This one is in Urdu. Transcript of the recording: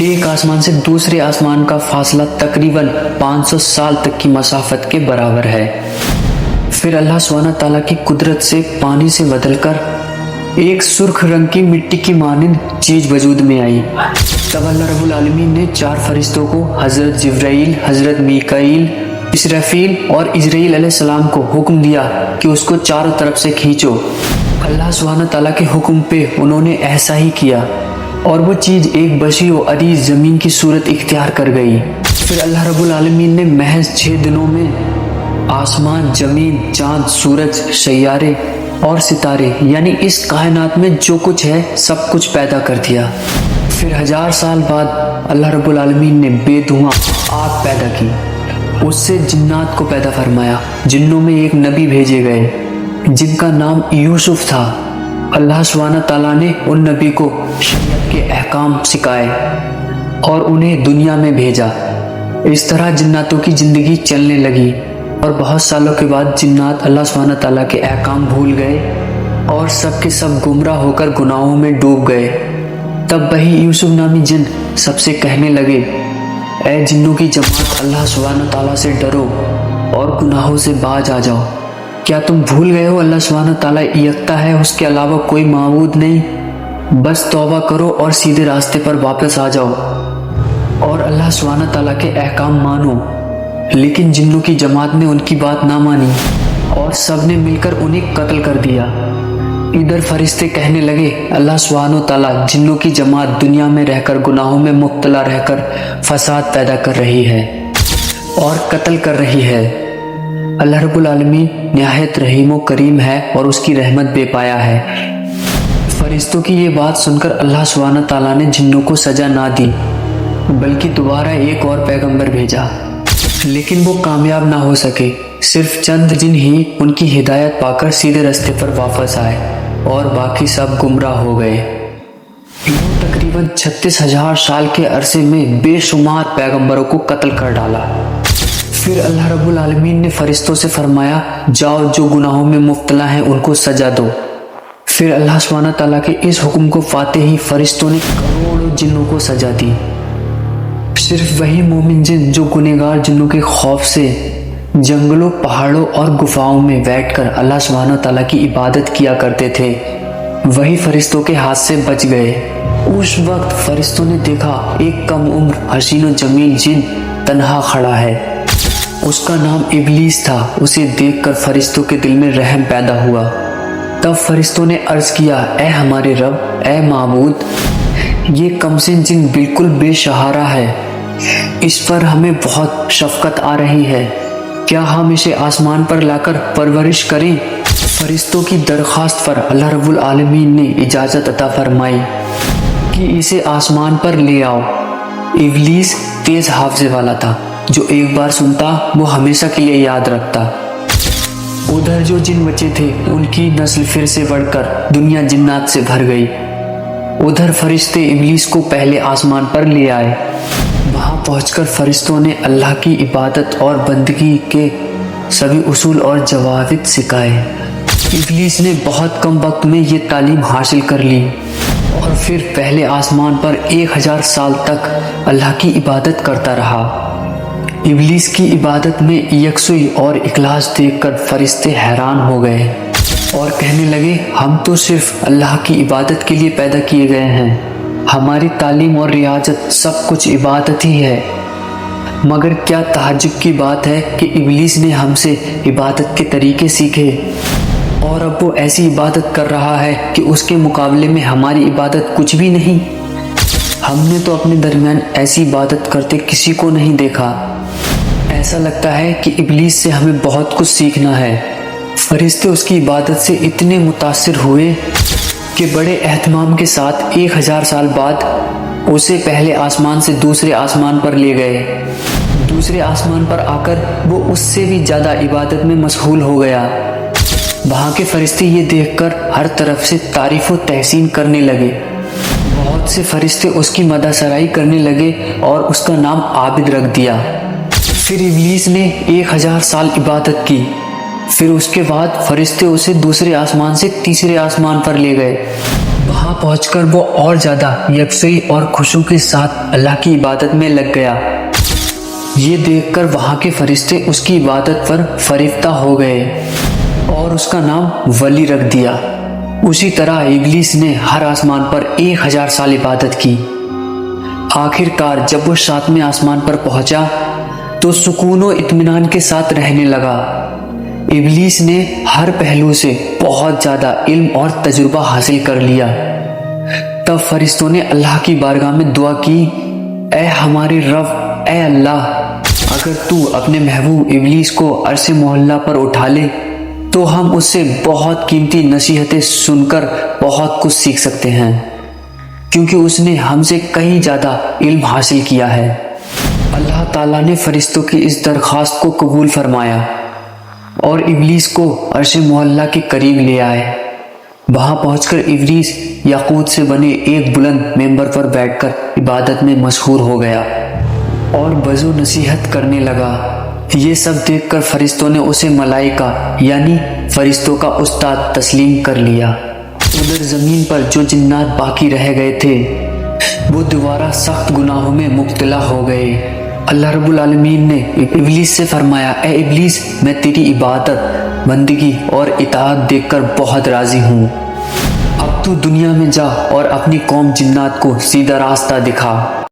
ایک آسمان سے دوسرے آسمان کا فاصلہ تقریباً 500 سال تک کی مسافت کے برابر ہے۔ پھر اللہ سبحانہ تعالیٰ کی قدرت سے پانی سے بدل کر ایک سرخ رنگ کی مٹی کی مانند چیز وجود میں آئی۔ تب اللہ رب العالمین نے 4 فرشتوں کو حضرت جبرائیل، حضرت میکائیل، اسرافیل اور اسرائیل علیہ السلام کو حکم دیا کہ اس کو چاروں طرف سے کھینچو۔ اللہ سبحانہ تعالیٰ کے حکم پہ انہوں نے ایسا ہی کیا اور وہ چیز ایک وسیع و عریض زمین کی صورت اختیار کر گئی۔ پھر اللہ رب العالمین نے محض 6 دنوں میں آسمان، زمین، چاند، سورج، سیارے اور ستارے یعنی اس کائنات میں جو کچھ ہے سب کچھ پیدا کر دیا۔ پھر 1000 سال بعد اللہ رب العالمین نے بے دھواں آگ پیدا کی، اس سے جنات کو پیدا فرمایا۔ جنوں میں ایک نبی بھیجے گئے جن کا نام یوسف تھا۔ اللہ سبحانہ تعالیٰ نے ان نبی کو شریعت کے احکام سکھائے اور انہیں دنیا میں بھیجا۔ اس طرح جناتوں کی زندگی چلنے لگی اور بہت سالوں کے بعد جنات اللہ سبحانہ تعالیٰ کے احکام بھول گئے اور سب کے سب گمراہ ہو کر گناہوں میں ڈوب گئے۔ تب وہی یوسف نامی جن سب سے کہنے لگے، اے جنوں کی جماعت، اللہ سبحانہ تعالیٰ سے ڈرو اور گناہوں سے باز آ جاؤ۔ کیا تم بھول گئے ہو اللہ سبحانہ تعالیٰ یکتا ہے، اس کے علاوہ کوئی معبود نہیں؟ بس توبہ کرو اور سیدھے راستے پر واپس آ جاؤ اور اللہ سبحانہ تعالیٰ کے احکام مانو۔ لیکن جنوں کی جماعت نے ان کی بات نہ مانی اور سب نے مل کر انہیں قتل کر دیا۔ ادھر فرشتے کہنے لگے، اللہ سبحانہ تعالیٰ جنوں کی جماعت دنیا میں رہ کر گناہوں میں مبتلا رہ کر فساد پیدا کر رہی ہے اور قتل کر رہی ہے۔ اللہ رب العالمین نہایت رحیم و کریم ہے اور اس کی رحمت بے پایا ہے۔ فرشتوں کی یہ بات سن کر اللہ سبحانہ تعالیٰ نے جنوں کو سزا نہ دی بلکہ دوبارہ ایک اور پیغمبر بھیجا، لیکن وہ کامیاب نہ ہو سکے۔ صرف چند جن ہی ان کی ہدایت پا کر سیدھے راستے پر واپس آئے اور باقی سب گمراہ ہو گئے۔ انہوں تقریباً 36,000 سال کے عرصے میں بے شمار پیغمبروں کو قتل کر ڈالا۔ پھر اللہ رب العالمین نے فرشتوں سے فرمایا، جاؤ جو گناہوں میں مبتلا ہیں ان کو سزا دو۔ پھر اللہ سبحانہ تعالیٰ کے اس حکم کو پاتے ہی فرشتوں نے کروڑوں جنوں کو سزا دی۔ صرف وہی مومن جن جو گنہگار جنوں کے خوف سے جنگلوں، پہاڑوں اور گفاؤں میں بیٹھ کر اللہ سبحانہ تعالیٰ کی عبادت کیا کرتے تھے، وہی فرشتوں کے ہاتھ سے بچ گئے۔ اس وقت فرشتوں نے دیکھا ایک کم عمر حسین و جمیل جن تنہا کھڑا ہے، اس کا نام ابلیس تھا۔ اسے دیکھ کر فرشتوں کے دل میں رحم پیدا ہوا۔ تب فرشتوں نے عرض کیا، اے ہمارے رب، اے معبود، یہ کمسن جن بالکل بے سہارا ہے، اس پر ہمیں بہت شفقت آ رہی ہے، کیا ہم اسے آسمان پر لا کر پرورش کریں؟ فرشتوں کی درخواست پر اللہ رب العالمین نے اجازت عطا فرمائی کہ اسے آسمان پر لے آؤ۔ ابلیس تیز حافظے والا تھا، جو ایک بار سنتا وہ ہمیشہ کے لیے یاد رکھتا۔ ادھر جو جن بچے تھے ان کی نسل پھر سے بڑھ کر دنیا جنات سے بھر گئی۔ ادھر فرشتے ابلیس کو پہلے آسمان پر لے آئے۔ وہاں پہنچ کر فرشتوں نے اللہ کی عبادت اور بندگی کے سبھی اصول اور ضوابط سکھائے۔ ابلیس نے بہت کم وقت میں یہ تعلیم حاصل کر لی اور پھر پہلے آسمان پر 1000 سال تک اللہ کی عبادت کرتا رہا۔ ابلیس کی عبادت میں یکسوئی اور اخلاص دیکھ کر فرشتے حیران ہو گئے اور کہنے لگے، ہم تو صرف اللہ کی عبادت کے لیے پیدا کیے گئے ہیں، ہماری تعلیم اور ریاضت سب کچھ عبادت ہی ہے۔ مگر کیا تعجب کی بات ہے کہ ابلیس نے ہم سے عبادت کے طریقے سیکھے اور اب وہ ایسی عبادت کر رہا ہے کہ اس کے مقابلے میں ہماری عبادت کچھ بھی نہیں۔ ہم نے تو اپنے درمیان ایسی عبادت کرتے کسی کو نہیں دیکھا۔ ایسا لگتا ہے کہ ابلیس سے ہمیں بہت کچھ سیکھنا ہے۔ فرشتے اس کی عبادت سے اتنے متاثر ہوئے کہ بڑے اہتمام کے ساتھ 1000 سال بعد اسے پہلے آسمان سے دوسرے آسمان پر لے گئے۔ دوسرے آسمان پر آ کر وہ اس سے بھی زیادہ عبادت میں مشغول ہو گیا۔ وہاں کے فرشتے یہ دیکھ کر ہر طرف سے تعریف و تحسین کرنے لگے۔ بہت سے فرشتے اس کی مدح سرائی کرنے لگے اور اس کا نام عابد رکھ دیا۔ پھر ابلیس نے 1000 سال عبادت کی۔ پھر اس کے بعد فرشتے اسے دوسرے آسمان سے تیسرے آسمان پر لے گئے۔ وہاں پہنچ کر وہ اور زیادہ یکسوئی اور خشوع کے ساتھ اللہ کی عبادت میں لگ گیا۔ یہ دیکھ کر وہاں کے فرشتے اس کی عبادت پر فریفتہ ہو گئے اور اس کا نام ولی رکھ دیا۔ اسی طرح ابلیس نے ہر آسمان پر 1000 سال عبادت کی۔ آخر کار جب وہ 7ویں آسمان پر پہنچا تو سکون و اطمینان کے ساتھ رہنے لگا۔ ابلیس نے ہر پہلو سے بہت زیادہ علم اور تجربہ حاصل کر لیا۔ تب فرشتوں نے اللہ کی بارگاہ میں دعا کی، اے ہمارے رب، اے اللہ، اگر تو اپنے محبوب ابلیس کو عرش معلیٰ پر اٹھا لے تو ہم اس سے بہت قیمتی نصیحتیں سن کر بہت کچھ سیکھ سکتے ہیں، کیونکہ اس نے ہم سے کہیں زیادہ علم حاصل کیا ہے۔ اللہ تعالیٰ نے فرشتوں کی اس درخواست کو قبول فرمایا اور ابلیس کو عرش معلیٰ کے قریب لے آئے۔ وہاں پہنچ کر ابلیس یاقوت سے بنے ایک بلند ممبر پر بیٹھ کر عبادت میں مشغول ہو گیا اور وعظ و نصیحت کرنے لگا۔ یہ سب دیکھ کر فرشتوں نے اسے ملائکہ یعنی فرشتوں کا استاد تسلیم کر لیا۔ ادھر زمین پر جو جنات باقی رہ گئے تھے وہ دوبارہ سخت گناہوں میں مبتلا ہو گئے۔ اللہ رب العالمین نے ابلیس سے فرمایا، اے ابلیس، میں تیری عبادت، بندگی اور اطاعت دیکھ کر بہت راضی ہوں۔ اب تو دنیا میں جا اور اپنی قوم جنات کو سیدھا راستہ دکھا۔